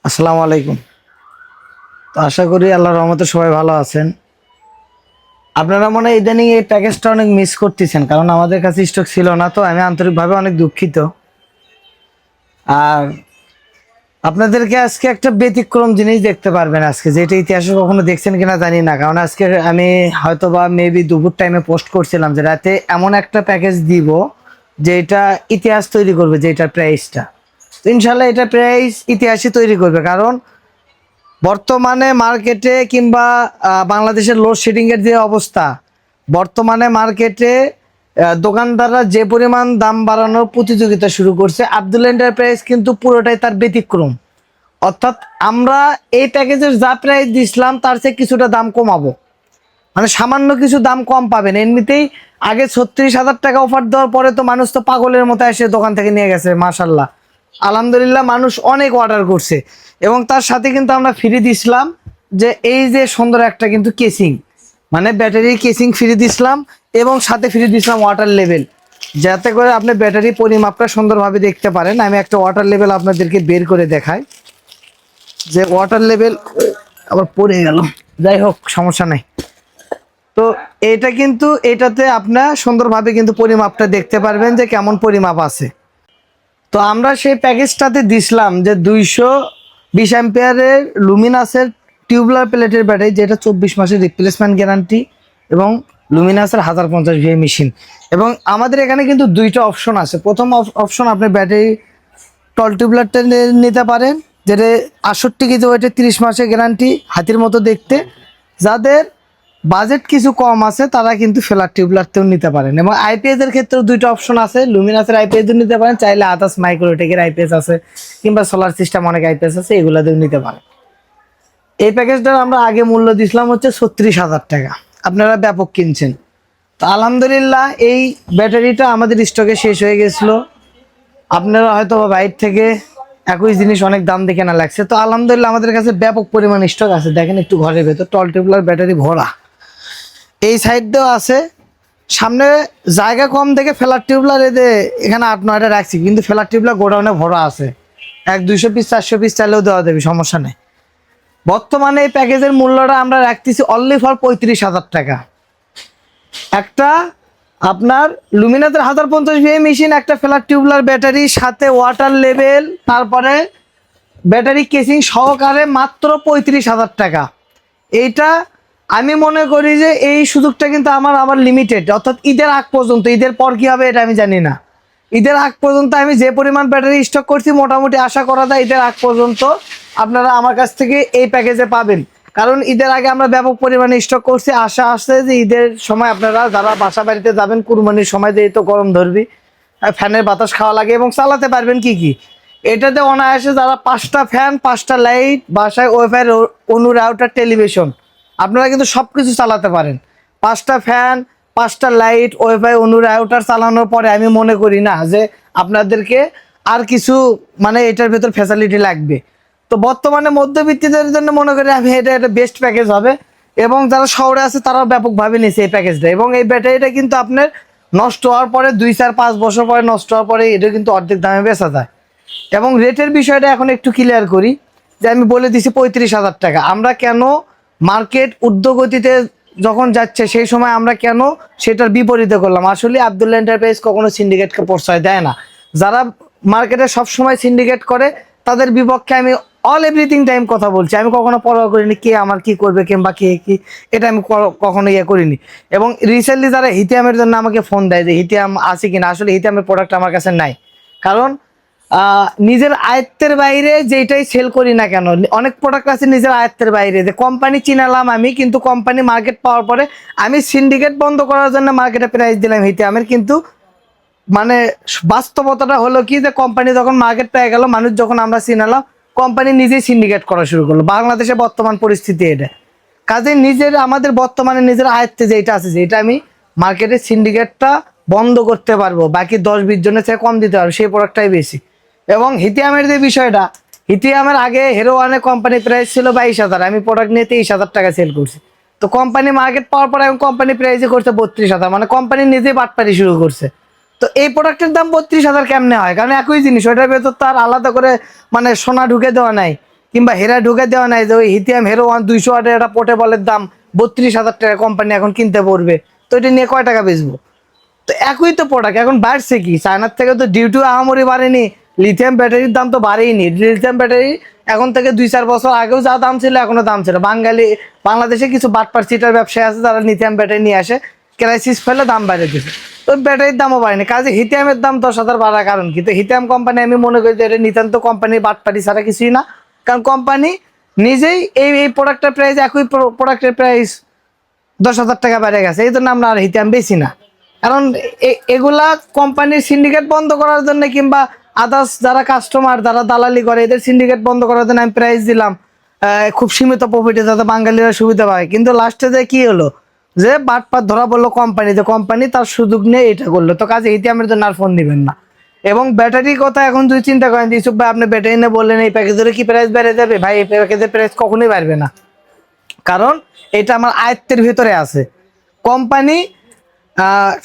আসসালামু আলাইকুম। তো আশা করি আল্লাহর রহমতে সবাই ভালো আছেন। আপনারা মনে হয় ইদানিং এই প্যাকেজটা অনেক মিস করতেছেন, কারণ আমাদের কাছে স্টক ছিল না। তো আমি আন্তরিকভাবে অনেক দুঃখিত। আর আপনাদেরকে আজকে একটা ব্যতিক্রম জিনিস দেখতে পারবেন আজকে, যেটা ইতিহাসে কখনো দেখছেন কিনা জানি না। কারণ আজকে আমি হয়তো বা মেবি দুপুর টাইমে পোস্ট করছিলাম যে রাতে এমন একটা প্যাকেজ দিব যেটা ইতিহাস তৈরি করবে, যেটার প্রাইসটা ইনশাল্লাহ এটা প্রাইস ইতিহাসই তৈরি করবে। কারণ বর্তমানে মার্কেটে কিংবা বাংলাদেশের লোডশেডিং এর যে অবস্থা, বর্তমানে মার্কেটে দোকানদাররা যে পরিমাণ দাম বাড়ানোর প্রতিযোগিতা শুরু করছে, আব্দুল এন্টারপ্রাইজ কিন্তু পুরোটাই তার ব্যতিক্রম। অর্থাৎ আমরা এই প্যাকেজের যা প্রাইস দিছিলাম তার চেয়ে কিছুটা দাম কমাবো, মানে সামান্য কিছু দাম কম পাবেন। এমনিতেই আগে 36,000 টাকা অফার দেওয়ার পরে তো মানুষ তো পাগলের মতো এসে দোকান থেকে নিয়ে গেছে। মাশাল্লাহ, আলহামদুলিল্লাহ, মানুষ অনেক অর্ডার করছে। এবং তার সাথে কিন্তু আমরা ফ্রি দিছিলাম যে এই যে সুন্দর একটা কিন্তু কেসিং, মানে ব্যাটারি কেসিং ফ্রি দিছিলাম। এবং সাথে ফ্রি দিছিলাম ওয়াটার লেভেল, যাতে করে আপনি ব্যাটারি পরিমাপটা সুন্দরভাবে দেখতে পারেন। আমি একটা ওয়াটার লেভেল আপনাদেরকে বের করে দেখাই, যে ওয়াটার লেভেল আবার পড়ে গেল, যাই হোক সমস্যা নাই। তো এটা কিন্তু এটাতে আপনার সুন্দরভাবে কিন্তু পরিমাপটা দেখতে পারবেন যে কেমন পরিমাপ আছে। তো আমরা সেই প্যাকেজটাতে দিছিলাম যে 220 অ্যাম্পিয়ারের লুমিনাসের টিউবলার প্লেটের ব্যাটারি, যেটা 24 মাসের রিপ্লেসমেন্ট গ্যারান্টি, এবং লুমিনাসের 1050 VA মেশিন। এবং আমাদের এখানে কিন্তু দুইটা অপশন আছে। প্রথম অপশন, আপনি ব্যাটারি টল টিউবলারটা নিতে পারেন, যেটা 68 কেজি ওয়েটের 30 মাসের গ্যারান্টি, হাতির মতো দেখতে। যাদের বাজেট কিছু কম আছে তারা কিন্তু ফ্ল্যাট টিউবলারতেও নিতে পারেন। এবং আইপিএস এর ক্ষেত্রেও দুইটা অপশন আছে, লুমিনাসের আইপিএস নিতে পারেন, চাইলে আদার্স মাইক্রোটেকের আইপিএস আছে, কিংবা সোলার সিস্টেম অনেক আইপিএস আছে, এগুলোতেও নিতে পারেন। এই প্যাকেজটার আমরা আগে মূল্য দিছিলাম হচ্ছে 36,000 টাকা। আপনারা ব্যাপক কিনছেন। তো আলহামদুলিল্লাহ এই ব্যাটারিটা আমাদের স্টকে শেষ হয়ে গেছিলো। আপনারা হয়তো বাইরে থেকে একই জিনিস অনেক দাম দেখে না লাগছে। তো আলহামদুলিল্লাহ আমাদের কাছে ব্যাপক পরিমাণ স্টক আছে। দেখেন একটু ঘরের ভেতর টল টিউবলার ব্যাটারি ভরা, এই সাইড দিয়েও আছে। সামনে জায়গা কম দেখে ফ্ল্যাট টিউবলার এখানে 8-9টা রাখছি, কিন্তু ফ্ল্যাট টিউবলার গোডাউনে ভরা আছে। 200 পিস 400 পিস চাইলেও দেওয়া দেবে, সমস্যা নেই। বর্তমানে এই প্যাকেজের মূল্যটা আমরা রাখতেছি অনলি ফর 35,000 টাকা। একটা আপনার লুমিনাসের 1050 VA মেশিন, একটা ফ্ল্যাট টিউবলার ব্যাটারি, সাথে ওয়াটার লেভেল, তারপরে ব্যাটারি কেসিং সহকারে মাত্র 35,000 টাকা। এইটা আমি মনে করি যে এই সুযোগটা কিন্তু আমার লিমিটেড, অর্থাৎ ঈদের আগ পর্যন্ত। ঈদের পর কি হবে এটা আমি জানি না। ঈদের আগ পর্যন্ত আমি যে পরিমাণ ব্যাটারি স্টক করছি, মোটামুটি আশা করা যায় ঈদের আগ পর্যন্ত আপনারা আমার কাছ থেকে এই প্যাকেজে পাবেন। কারণ ঈদের আগে আমরা ব্যাপক পরিমাণে স্টক করছি। আশা আসছে যে ঈদের সময় আপনারা যারা বাসা বাড়িতে যাবেন, কুরবানির সময় দিয়ে তো গরম ধরবি, ফ্যানের বাতাস খাওয়া লাগে এবং চালাতে পারবেন কি কি। এটাতে অনায়াসে যারা 5টা ফ্যান, 5টা লাইট, বাসায় ওয়াইফাই, অনু রাউটার, টেলিভিশন, আপনারা কিন্তু সব কিছু চালাতে পারেন। 5টা ফ্যান, 5টা লাইট, ওয়াইফাই, অনু রাউটার চালানোর পরে আমি মনে করি না যে আপনাদেরকে আর কিছু মানে এটার ভেতর ফ্যাসিলিটি লাগবে। তো বর্তমানে মধ্যবিত্তদের জন্য মনে করি আমি এটা একটা বেস্ট প্যাকেজ হবে। এবং যারা শহরে আছে তারাও ব্যাপকভাবে নিয়েছে এই প্যাকেজটা। এবং এই ব্যাটারিটা কিন্তু আপনার নষ্ট হওয়ার পরে 2-4-5 বছর পরে নষ্ট হওয়ার পরে এটা কিন্তু অর্ধেক দামে বেচা যায়। এবং রেটের বিষয়টা এখন একটু ক্লিয়ার করি, যে আমি বলে দিছি 35,000 টাকা। আমরা কেন মার্কেট ঊর্ধ্বগতিতে যখন যাচ্ছে সেই সময় আমরা কেন সেটার বিপরীতে করলাম? আসলে আব্দুল্লাহ এন্টারপ্রাইজ কখনো সিন্ডিকেটকে প্রশ্রয় দেয় না। যারা মার্কেটে সবসময় সিন্ডিকেট করে তাদের বিপক্ষে আমি অল এভরিথিং টাইম কথা বলছি। আমি কখনো পরোয়া করিনি কে আমার কি করবে কিংবা কে কি, এটা আমি কখনো ইয়ে করিনি। এবং রিসেন্টলি যারা হিতিয়ামের জন্য আমাকে ফোন দেয় যে হিতিয়াম আছে কিনা, আসলে হিতিয়ামের প্রোডাক্ট আমার কাছে নাই। কারণ নিজের আয়ত্তের বাইরে যেটাই সেল করি না কেন, অনেক প্রোডাক্ট আছে নিজের আয়ত্তের বাইরে, যে কোম্পানি চিনালাম আমি, কিন্তু কোম্পানি মার্কেট পাওয়ার পরে আমি সিন্ডিকেট বন্ধ করার জন্য মার্কেটে প্রাইস দিলাম হিতিয়ামের। কিন্তু মানে বাস্তবতাটা হলো কি, যে কোম্পানি যখন মার্কেট পেয়ে গেল, মানুষ যখন আমরা চিনালাম, কোম্পানি নিজেই সিন্ডিকেট করা শুরু করলো। বাংলাদেশে বর্তমান পরিস্থিতি এটা। কাজে নিজের আমাদের বর্তমানে নিজের আয়ত্তে যেটা আছে, যেটা আমি মার্কেটের সিন্ডিকেটটা বন্ধ করতে পারবো, বাকি 10-20 জনের থেকে কম দিতে পারবো, সেই প্রোডাক্টটাই বেশি। এবং হিতিয়ামের যে বিষয়টা, হিতিয়ামের আগে হেরো ওয়ানের কোম্পানি প্রাইস ছিল 22,000, আমি প্রোডাক্ট নিয়ে 23,000 টাকা সেল করছি। তো কোম্পানি মার্কেট পাওয়ার পরে এখন কোম্পানি প্রাইসে করছে 32,000, মানে কোম্পানি নিজেই বাটপারি শুরু করছে। তো এই প্রোডাক্টের দাম 32,000 কেমনে হয়? কারণ একই জিনিস, ওইটার ভেতর তো আর আলাদা করে মানে সোনা ঢুকে দেওয়া নাই, কিংবা হেরা ঢুকে দেওয়া নাই যে ওই হিতিয়াম হেরো 200 ওয়াটের একটা পোর্টেবলের দাম 32,000 টাকা কোম্পানি এখন কিনতে পড়বে, তো এটা নিয়ে কয় টাকা বেচবো? তো একই তো প্রোডাক্ট, এখন বাড়ছে কি, চায়নার থেকে তো ডিউটি আহামরি বাড়েনি, লিথিয়াম ব্যাটারির দাম তো বাড়েইনি। লিথিয়াম ব্যাটারি এখন থেকে 2-4 বছর আগেও যা দাম ছিল এখনো দাম ছিল। বাংলাদেশে কিছু বাটপার সিটার ব্যবসায়ী আছে যারা লিথিয়াম ব্যাটারি নিয়ে আসে, ক্রাইসিস ফেলে দাম বাড়িয়ে দিচ্ছে, তো ব্যাটারির দামও বাড়েনি। কাজে হিতিয়ামের দাম 10,000 বাড়ার কারণ কি? তো হিতিয়াম কোম্পানি আমি মনে করি যে এটা নিতান্ত কোম্পানির বাটপারি ছাড়া কিছুই না। কারণ কোম্পানি নিজেই এই প্রোডাক্টের প্রাইস, একই প্রোডাক্টের প্রাইস 10,000 টাকা বেড়ে গেছে, এই জন্য আমরা আর হিতিয়াম বেশি না। কারণ এগুলা কোম্পানির সিন্ডিকেট বন্ধ করার জন্য কিংবা আদার্স যারা কাস্টমার যারা দালালি করে এদের সিন্ডিকেট বন্ধ করার জন্য আমি প্রাইস দিলাম খুব সীমিত প্রফিটে, যাতে বাঙালিরা সুবিধা পায়। কিন্তু লাস্টে যে কি হলো, যে বাটপাত ধরা বললো কোম্পানি, যে কোম্পানি তার সুযোগ নিয়ে এটা করলো। তো কাজে হিতিয়ামের জন্য আর ফোন দিবেন না। এবং ব্যাটারির কথা এখন যদি চিন্তা করেন, ইউসুফ ভাই আপনি ব্যাটারি নিয়ে বললেন এই প্যাকেজের কি প্রাইস বেড়ে যাবে, ভাই এই প্যাকেজের প্রাইস কখনোই বাড়বে না। কারণ এটা আমার আয়ত্তের ভিতরে আছে। কোম্পানি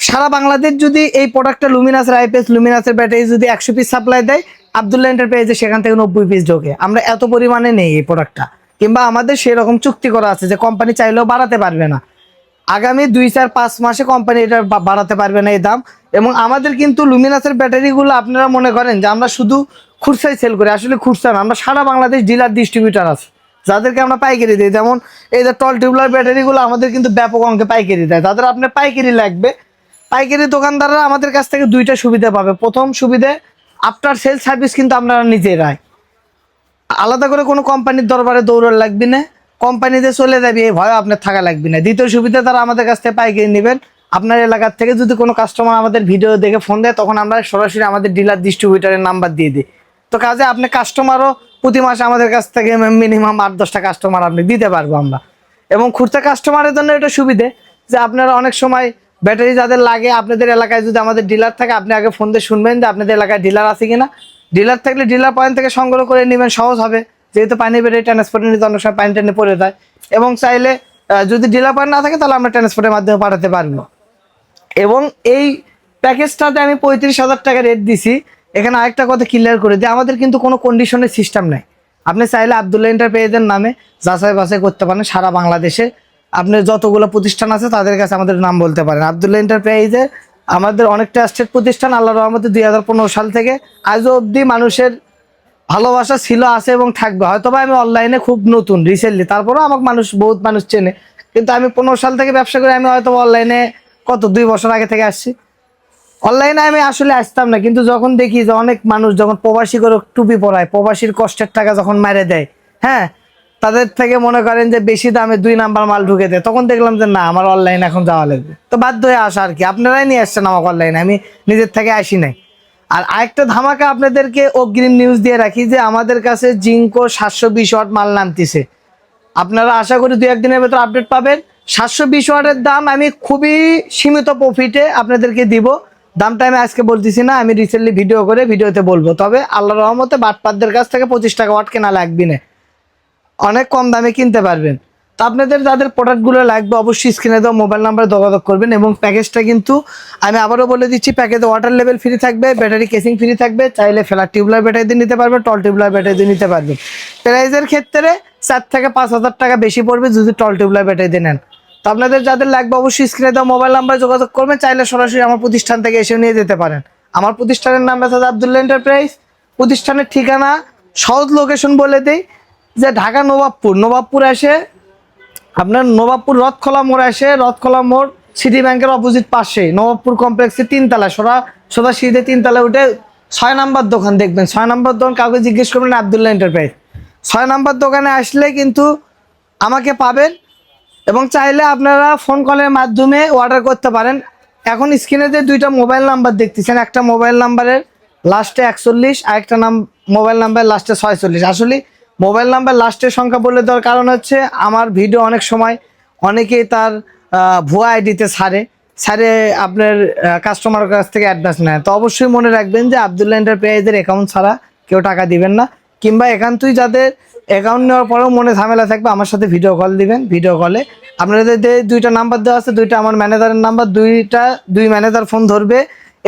সারা বাংলাদেশ যদি এই প্রোডাক্টটা লুমিনাসের আইপিএস লুমিনাসের ব্যাটারি যদি 100 পিস সাপ্লাই দেয়, আব্দুল্লাহ এন্টারপ্রাইজে সেখান থেকে 90 পিস ঢোকে। আমরা এত পরিমাণে নেই এই প্রোডাক্টটা, কিংবা আমাদের সেরকম চুক্তি করা আছে যে কোম্পানি চাইলেও বাড়াতে পারবে না। আগামী 2-4-5 মাসে কোম্পানি এটা বাড়াতে পারবে না এই দাম। এবং আমাদের কিন্তু লুমিনাসের ব্যাটারিগুলো আপনারা মনে করেন যে আমরা শুধু খুচরায় সেল করি, আসলে খুচরা না, আমরা সারা বাংলাদেশ ডিলার ডিস্ট্রিবিউটার আছে যাদেরকে আমরা পাইকারি দিই। যেমন এই যে টল টিউবলার ব্যাটারিগুলো আমাদের কিন্তু ব্যাপক অঙ্কে পাইকারি দেয়। যাদের আপনার পাইকারি লাগবে, পাইকারি দোকানদাররা আমাদের কাছ থেকে দুইটা সুবিধা পাবে। প্রথম সুবিধা, আফটার সেল সার্ভিস কিন্তু আমরা নিজেরাই, আলাদা করে কোনো কোম্পানির দরবারে দৌড়ার লাগবে না, কোম্পানিতে চলে যাবে এই ভয় আপনার থাকা লাগবে না। দ্বিতীয় সুবিধা, তারা আমাদের কাছ থেকে পাইকারি নেবেন। আপনার এলাকার থেকে যদি কোনো কাস্টমার আমাদের ভিডিও দেখে ফোন দেয়, তখন আমরা সরাসরি আমাদের ডিলার ডিস্ট্রিবিউটারের নাম্বার দিয়ে দিই। তো কাজে আপনি কাস্টমারও প্রতি মাসে আমাদের কাছ থেকে মিনিমাম 8-10টা কাস্টমার আপনি দিতে পারবো আমরা। এবং খুচরা কাস্টমারের জন্য এটা সুবিধে যে আপনারা অনেক সময় ব্যাটারি যাদের লাগে আপনাদের এলাকায় যদি আমাদের ডিলার থাকে, আপনি আগে ফোন দিয়ে শুনবেন যে আপনাদের এলাকায় ডিলার আছে কিনা। ডিলার থাকলে ডিলার পয়েন্ট থেকে সংগ্রহ করে নেবেন, সহজ হবে, যেহেতু পানি ব্যাটারি ট্রান্সপোর্টে নিতে অনেক সময় পানি টেনে পড়ে যায়। এবং চাইলে যদি ডিলার পয়েন্ট না থাকে তাহলে আমরা ট্রান্সপোর্টের মাধ্যমে পাঠাতে পারবো। এবং এই প্যাকেজটাতে আমি 35,000 টাকা রেট দিছি। এখানে আরেকটা কথা ক্লিয়ার করে দিই, আমাদের কিন্তু কোনো কন্ডিশনের সিস্টেম নাই। আপনি চাইলে আব্দুল্লাহ এন্টারপ্রাইজের নামে যাচাই বাছাই করতে পারেন। সারা বাংলাদেশে আপনার যতগুলো প্রতিষ্ঠান আছে তাদের কাছে আমাদের নাম বলতে পারেন। আব্দুল্লাহ এন্টারপ্রাইজে আমাদের অনেক ট্রাস্টেড প্রতিষ্ঠান, আল্লাহর রহমতে 2015 সাল থেকে আজও অবধি মানুষের ভালোবাসা ছিল, আছে এবং থাকবে। হয়তো বা আমি অনলাইনে খুব নতুন রিসেন্টলি, তারপরেও আমাকে বহুত মানুষ চেনে। কিন্তু আমি 15 সাল থেকে ব্যবসা করি, আমি হয়তো অনলাইনে 2 বছর আগে থেকে আসছি। অনলাইনে আমি আসলে আসতাম না, কিন্তু যখন দেখি যে অনেক মানুষ যখন প্রবাসী করে টুপি পরায়, প্রবাসীর কষ্টের টাকা যখন মারে দেয়, হ্যাঁ, তাদের থেকে মনে করেন যে বেশি দামে 2 নাম্বার মাল ঢুকে দেয়, তখন দেখলাম যে না, আমার অনলাইনে এখন যাওয়া লাগবে। তো বাধ্য হয়ে আসা আর কি, আপনারাই নিয়ে আসছেন আমাকে অনলাইনে, আমি নিজের থেকে আসি নাই। আর আরেকটা ধামাকা আপনাদেরকে অগ্রিম নিউজ দিয়ে রাখি যে আমাদের কাছে জিঙ্কো 720 ওয়াট মাল নামতেছে। আপনারা আশা করি 2-1 দিনের ভেতর আপডেট পাবেন। 720 ওয়াটের দাম আমি খুবই সীমিত প্রফিটে আপনাদেরকে দিব। দামটা আমি আজকে বলতেছি না, আমি রিসেন্টলি ভিডিও করে ভিডিওতে বলবো। তবে আল্লাহর রহমতে বাটপাতদের কাছ থেকে 25 টাকা ওয়াট কেনা লাগবে না, অনেক কম দামে কিনতে পারবেন। তো আপনাদের যাদের প্রোডাক্টগুলো লাগবে অবশ্যই স্ক্রিনে দেওয়া মোবাইল নাম্বারে যোগাযোগ করবেন। এবং প্যাকেজটা কিন্তু আমি আবারও বলে দিচ্ছি, প্যাকেজে ওয়াটার লেভেল ফ্রি থাকবে, ব্যাটারি কেসিং ফ্রি থাকবে, চাইলে ফ্ল্যাট টিউবলার ব্যাটারি দিয়ে নিতে পারবেন, টল টিউবলার ব্যাটারি দিয়ে নিতে পারবেন। প্রাইজের ক্ষেত্রে 4 থেকে 5,000 টাকা বেশি পড়বে যদি টল টিউবলার ব্যাটারি দিয়ে নেন। তো আপনাদের যাদের লাগবে অবশ্যই স্ক্রিনে দেওয়া মোবাইল নাম্বারে যোগাযোগ করবেন, চাইলে সরাসরি আমার প্রতিষ্ঠান থেকে এসে নিয়ে যেতে পারেন। আমার প্রতিষ্ঠানের নাম আছে আব্দুল্লাহ এন্টারপ্রাইজ। প্রতিষ্ঠানের ঠিকানা সহজ লোকেশন বলে দিই, যে ঢাকা নবাবপুর এসে আপনার নবাবপুর রথখোলা মোড় আসে, রথখোলা মোড় সিটি ব্যাংকের অপোজিট পাশে নবাবপুর কমপ্লেক্সে 3 তলায় সোজা সিঁড়িতে 3 তলায় উঠে 6 নাম্বার দোকান দেখবেন। 6 নাম্বার দোকান কাউকে জিজ্ঞেস করবেন আব্দুল্লাহ এন্টারপ্রাইজ। 6 নাম্বার দোকানে আসলে কিন্তু আমাকে পাবেন। এবং চাইলে আপনারা ফোন কলের মাধ্যমে অর্ডার করতে পারেন। এখন স্ক্রিনে যে 2টা মোবাইল নাম্বার দেখতেছেন, একটা মোবাইল নাম্বারের লাস্টে 41, আরেকটা মোবাইল নাম্বার লাস্টে 46। আসলে মোবাইল নাম্বার লাস্টের সংখ্যা বলে দেওয়ার কারণ হচ্ছে আমার ভিডিও অনেক সময় অনেকেই তার ভুয়া আইডিতে ছাড়ে আপনার কাস্টমারের কাছ থেকে অ্যাডভান্স নেয়। তো অবশ্যই মনে রাখবেন যে আব্দুল্লাহ এন্টারপ্রাইজের অ্যাকাউন্ট ছাড়া কেউ টাকা দিবেন না। কিংবা একান্তই যাদের অ্যাকাউন্ট নেওয়ার পরেও মনে ঝামেলা থাকবে, আমার সাথে ভিডিও কল দিবেন। ভিডিও কলে আপনাদের যে 2টা নাম্বার দেওয়া আছে, 2টা আমার ম্যানেজারের নাম্বার, 2 ম্যানেজার ফোন ধরবে।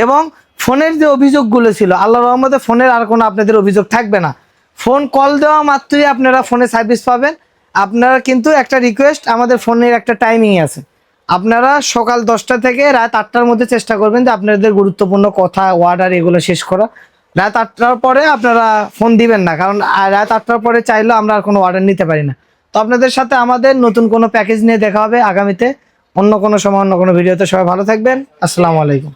এবং ফোনের যে অভিযোগগুলো ছিল, আল্লাহর রহমতে ফোনের আর কোনো আপনাদের অভিযোগ থাকবে না। ফোন কল দেওয়া মাত্রই আপনারা ফোনে সার্ভিস পাবেন। আপনারা কিন্তু একটা রিকোয়েস্ট, আমাদের ফোনের একটা টাইমিং আছে, আপনারা সকাল 10টা থেকে রাত 8টার মধ্যে চেষ্টা করবেন যে আপনাদের গুরুত্বপূর্ণ কথা অর্ডার এগুলো শেষ করা। রাত 8টার পরে আপনারা ফোন দিবেন না, কারণ রাত 8টার পরে চাইলেও আমরা আর কোনো অর্ডার নিতে পারি না। তো আপনাদের সাথে আমাদের নতুন কোনো প্যাকেজ নিয়ে দেখা হবে আগামীতে, অন্য কোনো সময় অন্য কোনো ভিডিওতে। সবাই ভালো থাকবেন, আসসালামু আলাইকুম।